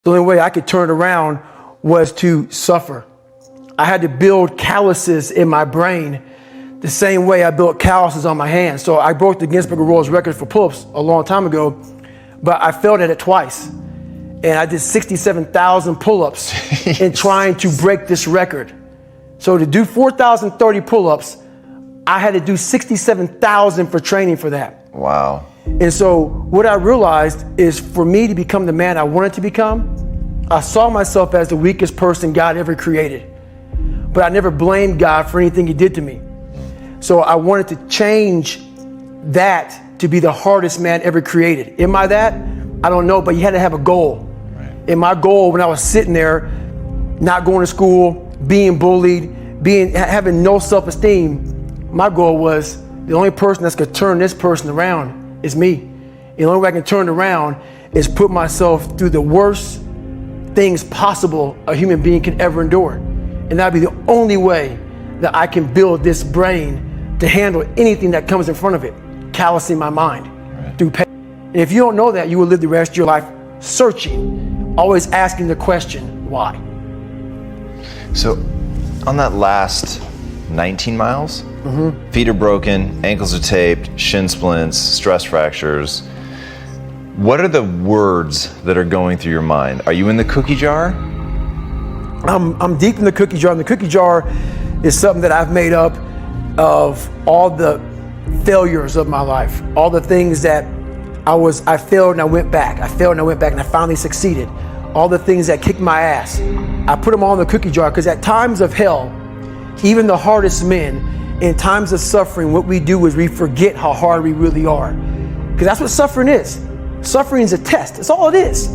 The only way I could turn it around was to suffer. I had to build calluses in my brain the same way I built calluses on my hands. So I broke the Guinness Book of World Records for pull-ups a long time ago, but I failed at it twice. And I did 67,000 pull-ups in trying to break this record. So to do 4,030 pull-ups, I had to do 67,000 for training for that. Wow. And so what I realized is for me to become the man I wanted to become, I saw myself as the weakest person God ever created. But I never blamed God for anything he did to me. So I wanted to change that to be the hardest man ever created. Am I that? I don't know, but you had to have a goal. Right. And my goal when I was sitting there, not going to school, being bullied, having no self-esteem, my goal was the only person that's gonna turn this person around is me. And the only way I can turn it around is put myself through the worst things possible a human being can ever endure. And that'd be the only way that I can build this brain to handle anything that comes in front of it, callousing my mind through pain. And if you don't know that, you will live the rest of your life searching, always asking the question, why? So on that last 19 miles, feet are broken, ankles are taped, shin splints, stress fractures. What are the words that are going through your mind? Are you in the cookie jar? I'm deep in the cookie jar, and the cookie jar is something that I've made up of all the failures of my life, all the things that I failed and I went back. I failed and I went back and I finally succeeded. All the things that kicked my ass. I put them all in the cookie jar because at times of hell, even the hardest men, in times of suffering, what we do is we forget how hard we really are. Because that's what suffering is. Suffering is a test. That's all it is.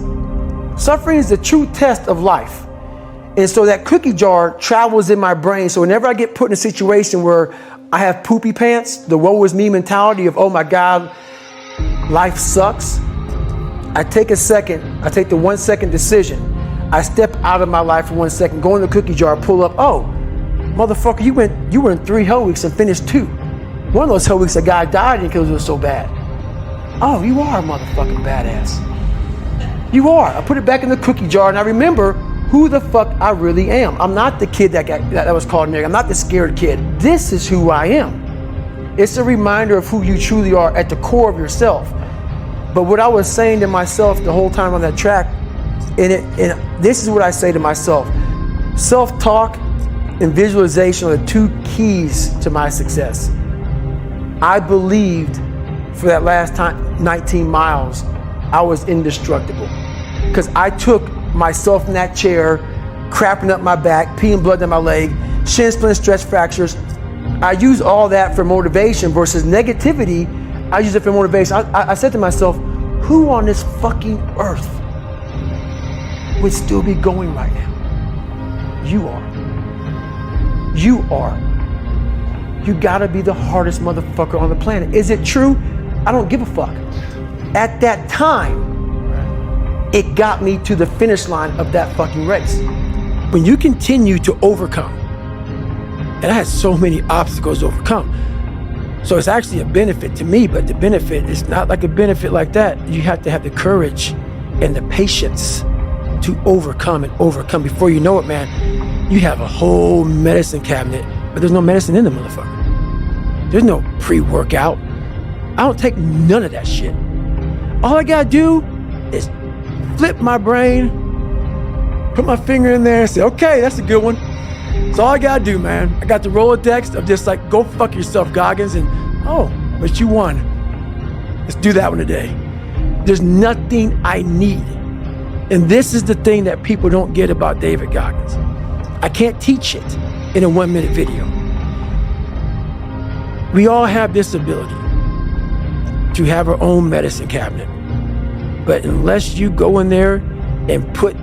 Suffering is the true test of life. And so that cookie jar travels in my brain. So whenever I get put in a situation where I have poopy pants, the woe is me mentality of, oh my God, life sucks. I take a second, I take the 1 second decision. I step out of my life for 1 second, go in the cookie jar, pull up, oh, motherfucker, you were in 3 hell weeks and finished 2. One of those hell weeks, a guy died because it was so bad. Oh, you are a motherfucking badass. You are. I put it back in the cookie jar and I remember who the fuck I really am. I'm not the kid that was called nigga. I'm not the scared kid. This is who I am. It's a reminder of who you truly are at the core of yourself. But what I was saying to myself the whole time on that track, and this is what I say to myself, self-talk and visualization are the 2 keys to my success. I believed for that last 19 miles, I was indestructible. Because I took myself in that chair, crapping up my back, peeing blood down my leg, shin splints, stress fractures. I use all that for motivation versus negativity. I use it for motivation. I said to myself, who on this fucking earth would still be going right now? You are. You are. You gotta be the hardest motherfucker on the planet. Is it true? I don't give a fuck. At that time, it got me to the finish line of that fucking race. When you continue to overcome, and I had so many obstacles to overcome, so it's actually a benefit to me, but the benefit is not like a benefit like that. You have to have the courage and the patience to overcome and overcome. Before you know it, man, you have a whole medicine cabinet, but there's no medicine in the motherfucker. There's no pre-workout. I don't take none of that shit. All I gotta do is flip my brain, put my finger in there and say, okay, that's a good one. That's all I gotta do, man. I got the Rolodex of just like, go fuck yourself, Goggins, and oh, but you won. Let's do that one today. There's nothing I need. And this is the thing that people don't get about David Goggins. I can't teach it in a 1-minute video. We all have this ability to have our own medicine cabinet. But unless you go in there and put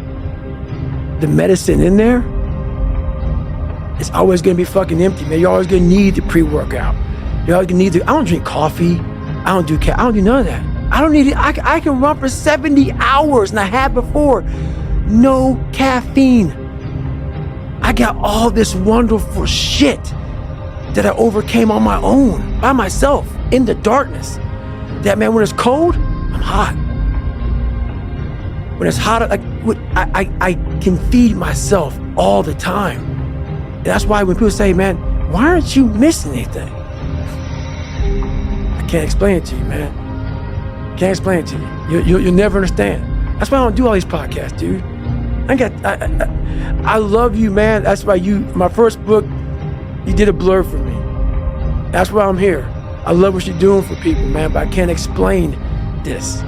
the medicine in there, it's always gonna be fucking empty, man. You're always gonna need the pre-workout. You're always gonna need I don't drink coffee. I don't do none of that. I don't need it. I can run for 70 hours and I have before. No caffeine. I got all this wonderful shit that I overcame on my own, by myself, in the darkness. That, man, when it's cold, I'm hot. when it's hot, like I can feed myself all the time. And that's why when people say, man, why aren't you missing anything? I can't explain it to you, man. Can't explain it to you. You'll never understand. That's why I don't do all these podcasts, dude. I love you, man. That's why my first book, you did a blurb for me. That's why I'm here. I love what you're doing for people, man, but I can't explain this.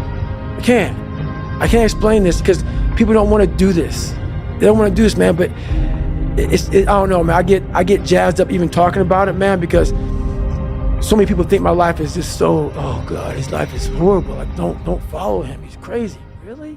I can't explain this because people don't want to do this. They don't want to do this, man, but I don't know, man. I get jazzed up even talking about it, man, because so many people think my life is just so, oh God, his life is horrible. Like, don't follow him. He's crazy. Really?